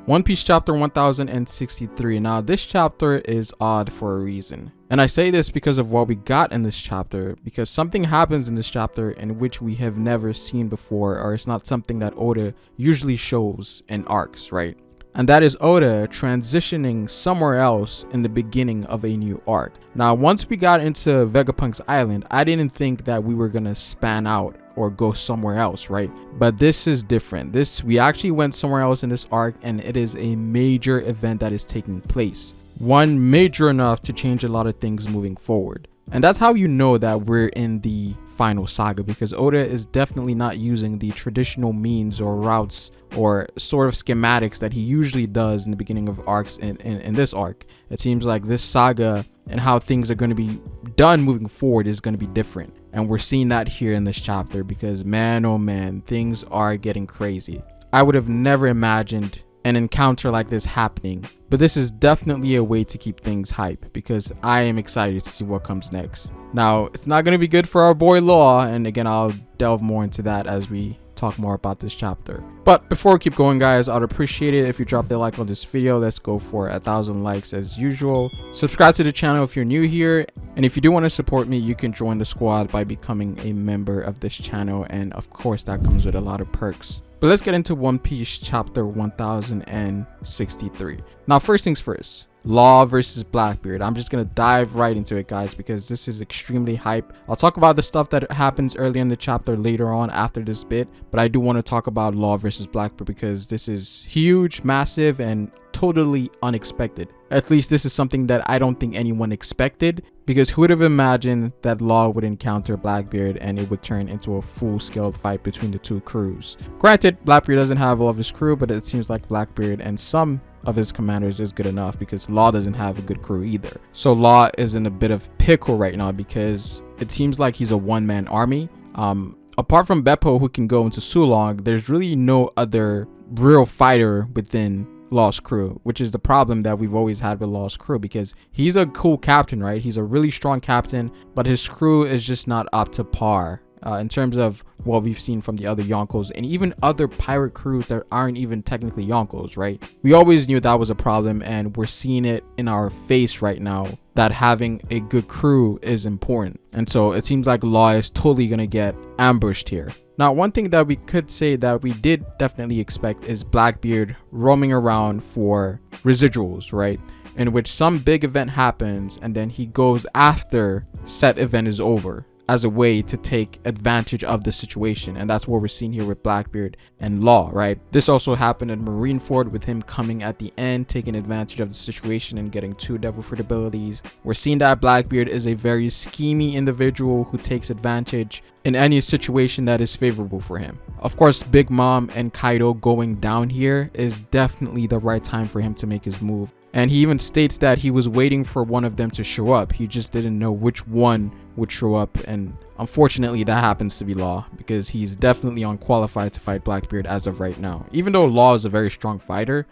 One Piece chapter 1063. Now this chapter is odd for a reason. And I say this because of what we got in this chapter, because something happens in this chapter in which we have never seen before, or it's not something that Oda usually shows in arcs, right? And that is Oda transitioning somewhere else in the beginning of a new arc. Now, once we got into Vegapunk's island, I didn't think that we were gonna span out or go somewhere else, right? But this is different. We actually went somewhere else in this arc, and it is a major event that is taking place. One major enough to change a lot of things moving forward. And that's how you know that we're in the final saga, because Oda is definitely not using the traditional means or routes or sort of schematics that he usually does in the beginning of arcs in this arc. It seems like this saga and how things are going to be done moving forward is going to be different. And we're seeing that here in this chapter, because man, oh man, things are getting crazy. I would have never imagined an encounter like this happening, but this is definitely a way to keep things hype, because I am excited to see what comes next. Now, it's not going to be good for our boy Law, and again, I'll delve more into that as we talk more about this chapter. But before we keep going, guys, I'd appreciate it if you drop a like on this video. Let's go for 1,000 likes as usual. Subscribe to the channel if you're new here, and if you do want to support me, you can join the squad by becoming a member of this channel, and of course that comes with a lot of perks. But let's get into One Piece chapter 1063. Now, first things first, Law versus Blackbeard. I'm just gonna dive right into it, guys, because this is extremely hype. I'll talk about the stuff that happens early in the chapter later on after this bit, but I do want to talk about Law versus Blackbeard because this is huge, massive, and totally unexpected. At least this is something that I don't think anyone expected, because who would have imagined that Law would encounter Blackbeard and it would turn into a full-scale fight between the two crews. Granted, Blackbeard doesn't have all of his crew, but it seems like Blackbeard and some of his commanders is good enough, because Law doesn't have a good crew either. So Law is in a bit of pickle right now, because it seems like he's a one-man army. Apart from Beppo, who can go into Sulong, there's really no other real fighter within Law's crew, which is the problem that we've always had with Law's crew, because he's a cool captain, right? He's a really strong captain, but his crew is just not up to par in terms of what we've seen from the other Yonkos and even other pirate crews that aren't even technically Yonkos, right? We always knew that was a problem, and we're seeing it in our face right now that having a good crew is important. And so it seems like Law is totally gonna get ambushed here. Now, one thing that we could say that we did definitely expect is Blackbeard roaming around for residuals, right? In which some big event happens and then he goes after said event is over as a way to take advantage of the situation. And that's what we're seeing here with Blackbeard and Law, right? This also happened in Marineford with him coming at the end, taking advantage of the situation and getting 2 Devil Fruit abilities. We're seeing that Blackbeard is a very schemy individual who takes advantage in any situation that is favorable for him. Of course, Big Mom and Kaido going down here is definitely the right time for him to make his move. And he even states that he was waiting for one of them to show up. He just didn't know which one would show up. And unfortunately, that happens to be Law, because he's definitely unqualified to fight Blackbeard as of right now. Even though Law is a very strong fighter,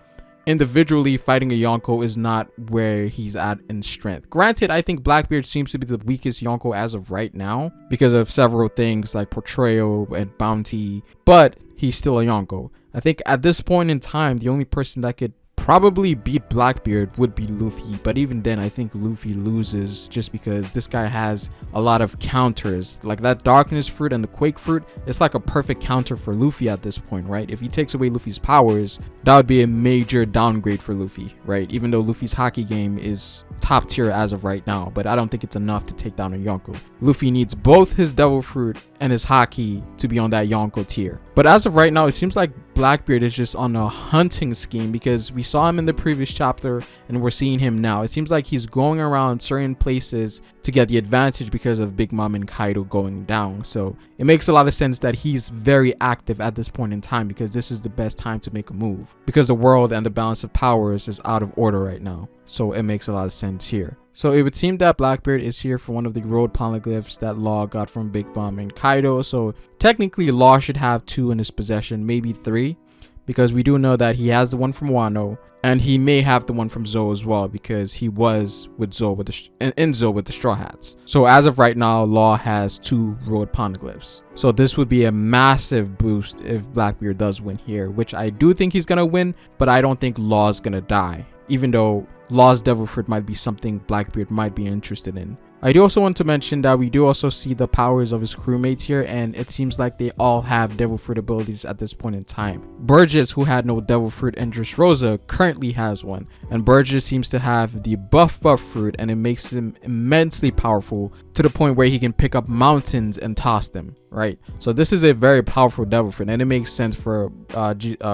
individually fighting a Yonko is not where he's at in strength. Granted, I think Blackbeard seems to be the weakest Yonko as of right now because of several things like portrayal and bounty, but he's still a Yonko. I think at this point in time, the only person that could probably beat Blackbeard would be Luffy, but even then I think Luffy loses, just because this guy has a lot of counters. Like that Darkness Fruit and the Quake Fruit, it's like a perfect counter for Luffy at this point, right? If he takes away Luffy's powers, that would be a major downgrade for Luffy, right? Even though Luffy's Haki game is top tier as of right now, but I don't think it's enough to take down a Yonko. Luffy needs both his Devil Fruit and his Haki to be on that Yonko tier. But as of right now, it seems like Blackbeard is just on a hunting scheme, because we saw him in the previous chapter and we're seeing him now. It seems like he's going around certain places to get the advantage because of Big Mom and Kaido going down. So it makes a lot of sense that he's very active at this point in time, because this is the best time to make a move, because the world and the balance of powers is out of order right now. So it makes a lot of sense here. So it would seem that Blackbeard is here for one of the road poneglyphs that Law got from Big Mom and Kaido. So technically Law should have 2 in his possession, maybe 3. because we do know that he has the one from Wano, and he may have the one from Zou as well, because he was with Zou with in Zou with the Straw Hats. So as of right now, Law has 2 Road Poneglyphs. So this would be a massive boost if Blackbeard does win here, which I do think he's gonna win, but I don't think Law's gonna die, even though Law's Devil Fruit might be something Blackbeard might be interested in. I do also want to mention that we do also see the powers of his crewmates here, and it seems like they all have Devil Fruit abilities at this point in time. Burgess, who had no Devil Fruit in Dressrosa, currently has one, and Burgess seems to have the buff fruit, and it makes him immensely powerful to the point where he can pick up mountains and toss them, right? So this is a very powerful Devil Fruit, and it makes sense for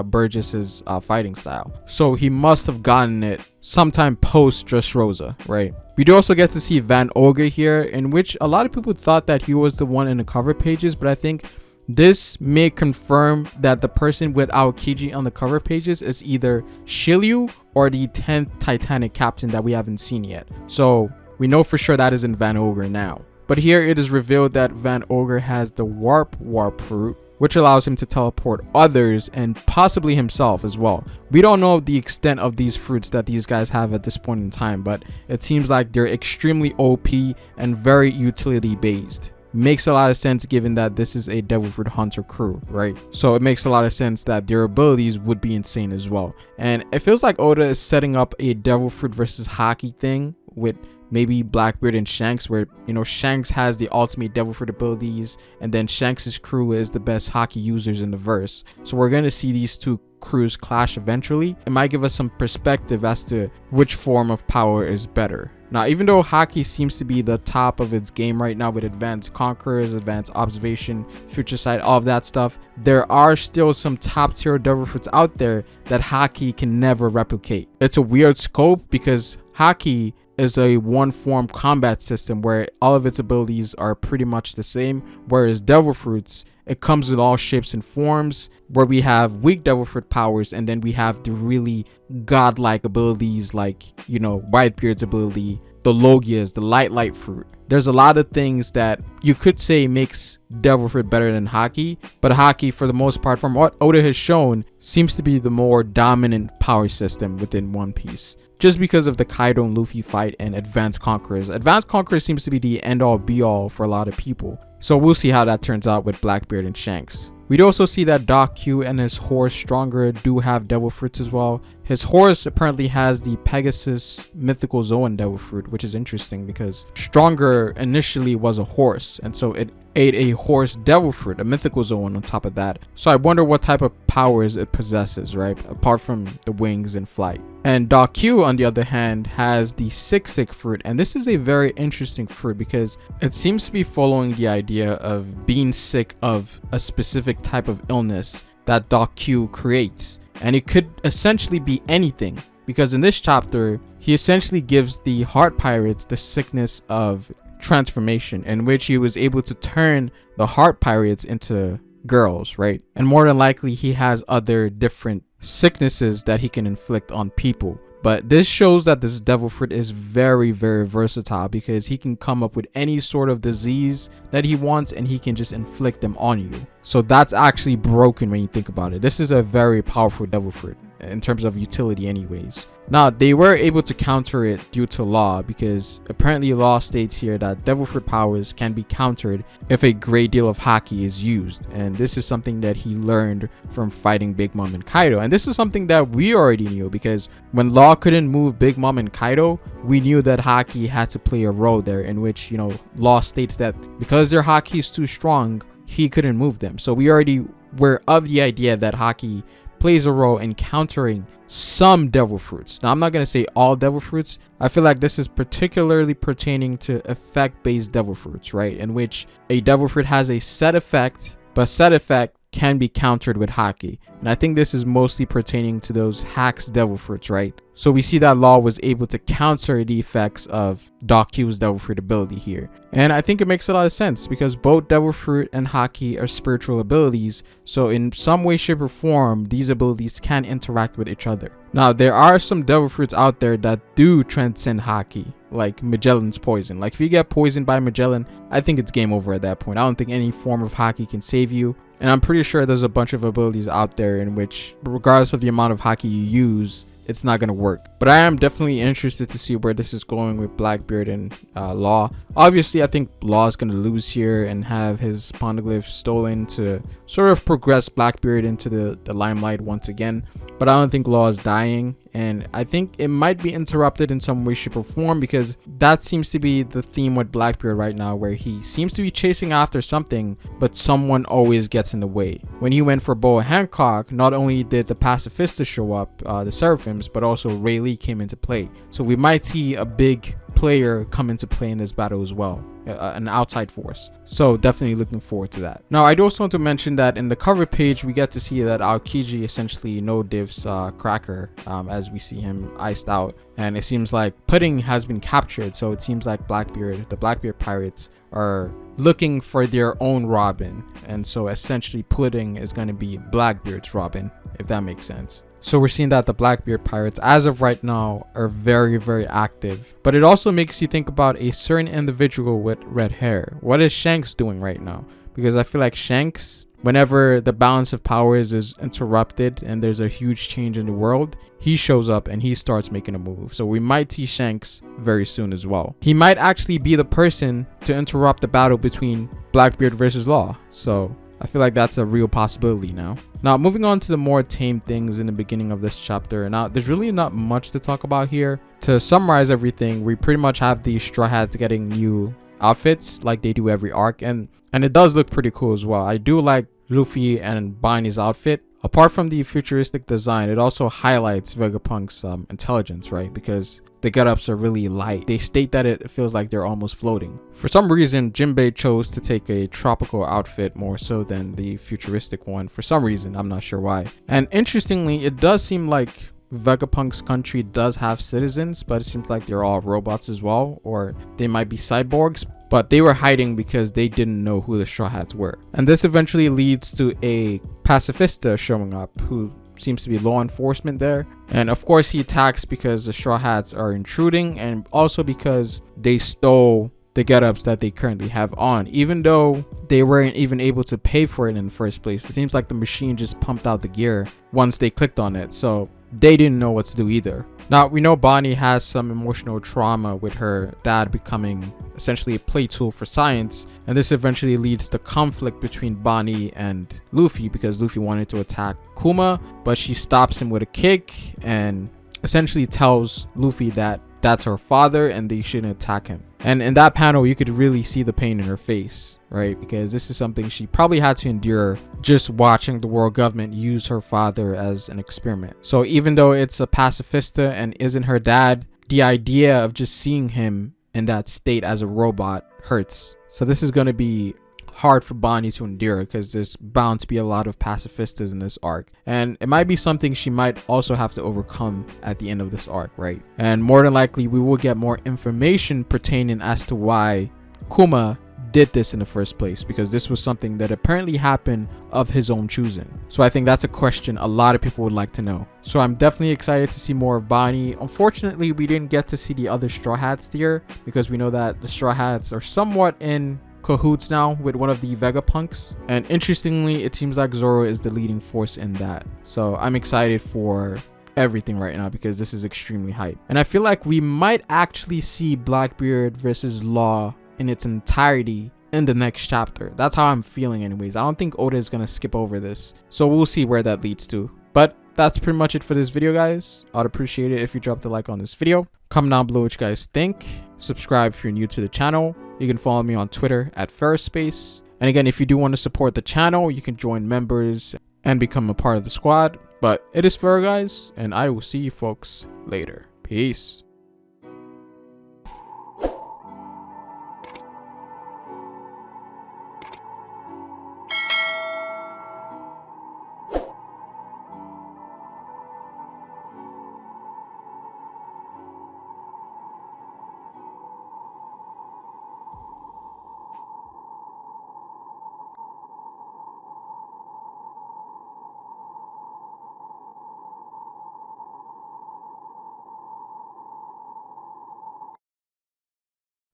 Burgess's fighting style. So he must have gotten it sometime post Dressrosa, right? We do also get to see Van Ogre here, in which a lot of people thought that he was the one in the cover pages, but I think this may confirm that the person with Aokiji on the cover pages is either Shiryu or the 10th Titanic captain that we haven't seen yet. So we know for sure that is in Van Ogre now. But here it is revealed that Van Ogre has the Warp fruit, which allows him to teleport others and possibly himself as well. We don't know the extent of these fruits that these guys have at this point in time, but it seems like they're extremely OP and very utility based. Makes a lot of sense given that this is a Devil Fruit Hunter crew, right? So it makes a lot of sense that their abilities would be insane as well. And it feels like Oda is setting up a Devil Fruit versus Haki thing with maybe Blackbeard and Shanks, where, you know, Shanks has the ultimate Devil Fruit abilities, and then Shanks's crew is the best Haki users in the verse. So we're going to see these 2 crews clash eventually. It might give us some perspective as to which form of power is better. Now, even though Haki seems to be the top of its game right now with Advanced Conquerors, Advanced Observation, Future Sight, all of that stuff, there are still some top tier Devil Fruits out there that Haki can never replicate. It's a weird scope because Haki is a one form combat system where all of its abilities are pretty much the same, whereas Devil Fruits, it comes in all shapes and forms, where we have weak Devil Fruit powers, and then we have the really godlike abilities like, you know, Whitebeard's ability, the Logias, the Light Fruit. There's a lot of things that you could say makes Devil Fruit better than Haki, but Haki, for the most part, from what Oda has shown, seems to be the more dominant power system within One Piece. Just because of the Kaido and Luffy fight and Advanced Conquerors. Advanced Conquerors seems to be the end-all be-all for a lot of people. So we'll see how that turns out with Blackbeard and Shanks. We'd also see that Doc Q and his horse Stronger do have Devil Fruits as well. His horse apparently has the Pegasus Mythical Zoan Devil Fruit, which is interesting because Stronger initially was a horse, and so it ate a horse Devil Fruit, a Mythical Zoan on top of that. So I wonder what type of powers it possesses, right? Apart from the wings and flight. And Doc Q, on the other hand, has the Sick Fruit, and this is a very interesting fruit because it seems to be following the idea of being sick of a specific type of illness that Doc Q creates. And it could essentially be anything, because in this chapter, he essentially gives the Heart Pirates the sickness of transformation, in which he was able to turn the Heart Pirates into girls, right? And more than likely, he has other different sicknesses that he can inflict on people. But this shows that this Devil Fruit is very, very versatile, because he can come up with any sort of disease that he wants and he can just inflict them on you. So that's actually broken when you think about it. This is a very powerful Devil Fruit in terms of utility anyways. Now, they were able to counter it due to Law, because apparently Law states here that Devil Fruit powers can be countered if a great deal of Haki is used. And this is something that he learned from fighting Big Mom and Kaido. And this is something that we already knew, because when Law couldn't move Big Mom and Kaido, we knew that Haki had to play a role there, in which, you know, Law states that because their Haki is too strong, he couldn't move them. So we already were of the idea that Haki plays a role in countering some Devil Fruits. Now, I'm not going to say all Devil Fruits. I feel like this is particularly pertaining to effect-based Devil Fruits, right? In which a Devil Fruit has a set effect, but set effect can be countered with Haki. And I think this is mostly pertaining to those Hacks Devil Fruits, right? So we see that Law was able to counter the effects of Doc Q's Devil Fruit ability here. And I think it makes a lot of sense, because both Devil Fruit and Haki are spiritual abilities. So in some way, shape, or form, these abilities can interact with each other. Now, there are some Devil Fruits out there that do transcend Haki, like Magellan's Poison. Like, if you get poisoned by Magellan, I think it's game over at that point. I don't think any form of Haki can save you. And I'm pretty sure there's a bunch of abilities out there in which, regardless of the amount of haki you use, it's not going to work. But I am definitely interested to see where this is going with Blackbeard and Law. Obviously, I think Law is going to lose here and have his poneglyph stolen to sort of progress Blackbeard into the limelight once again. But I don't think Law is dying, and I think it might be interrupted in some way, shape, or form, because that seems to be the theme with Blackbeard right now, where he seems to be chasing after something, but someone always gets in the way. When he went for Boa Hancock, not only did the Pacifista show up, the Seraphims, but also Rayleigh came into play. So we might see a big player come into play in this battle as well, an outside force. So definitely looking forward to that. Now I do also want to mention that in the cover page we get to see that Aokiji essentially no divs Cracker as we see him iced out, and it seems like Pudding has been captured. So it seems like the Blackbeard pirates are looking for their own Robin, and so essentially Pudding is going to be Blackbeard's Robin, if that makes sense. So we're seeing that the Blackbeard pirates as of right now are very, very active. But it also makes you think about a certain individual with red hair. What is Shanks doing right now? Because I feel like Shanks, whenever the balance of powers is interrupted and there's a huge change in the world, he shows up and he starts making a move. So we might see Shanks very soon as well. He might actually be the person to interrupt the battle between Blackbeard versus Law. So I feel like that's a real possibility now. Now, moving on to the more tame things in the beginning of this chapter. Now, there's really not much to talk about here. To summarize everything, we pretty much have the Straw Hats getting new outfits like they do every arc. And it does look pretty cool as well. I do like Luffy and Bonnie's outfit. Apart from the futuristic design, it also highlights Vegapunk's intelligence, right? Because the get-ups are really light. They state that it feels like they're almost floating. For some reason, Jinbei chose to take a tropical outfit more so than the futuristic one. For some reason, I'm not sure why. And interestingly, it does seem like Vegapunk's country does have citizens, but it seems like they're all robots as well, or they might be cyborgs. But they were hiding because they didn't know who the Straw Hats were. And this eventually leads to a Pacifista showing up who seems to be law enforcement there. And of course he attacks because the Straw Hats are intruding, and also because they stole the get-ups that they currently have on, even though they weren't even able to pay for it in the first place. It seems like the machine just pumped out the gear once they clicked on it, so they didn't know what to do either. Now, we know Bonnie has some emotional trauma with her dad becoming essentially a play tool for science, and this eventually leads to conflict between Bonnie and Luffy because Luffy wanted to attack Kuma, but she stops him with a kick and essentially tells Luffy that that's her father and they shouldn't attack him. And in that panel, you could really see the pain in her face, right? Because this is something she probably had to endure just watching the world government use her father as an experiment. So even though it's a pacifista and isn't her dad, the idea of just seeing him in that state as a robot hurts. So this is going to be hard for Bonnie to endure because there's bound to be a lot of pacifistas in this arc, and it might be something she might also have to overcome at the end of this arc, right? And more than likely we will get more information pertaining as to why Kuma did this in the first place, because this was something that apparently happened of his own choosing. So I think that's a question a lot of people would like to know. So I'm definitely excited to see more of Bonnie. Unfortunately, we didn't get to see the other Straw Hats here because we know that the Straw Hats are somewhat in cahoots now with one of the Vegapunks, and interestingly it seems like Zoro is the leading force in that. So I'm excited for everything right now because this is extremely hype, and I feel like we might actually see Blackbeard versus Law in its entirety in the next chapter. That's how I'm feeling anyways. I don't think Oda is gonna skip over this, so we'll see where that leads to. But that's pretty much it for this video, guys. I'd appreciate it if you dropped a like on this video. Comment down below what you guys think. Subscribe if you're new to the channel. You can follow me on Twitter at Ferrispace. And again, if you do want to support the channel, you can join members and become a part of the squad. But it is fair, guys, and I will see you folks later. Peace.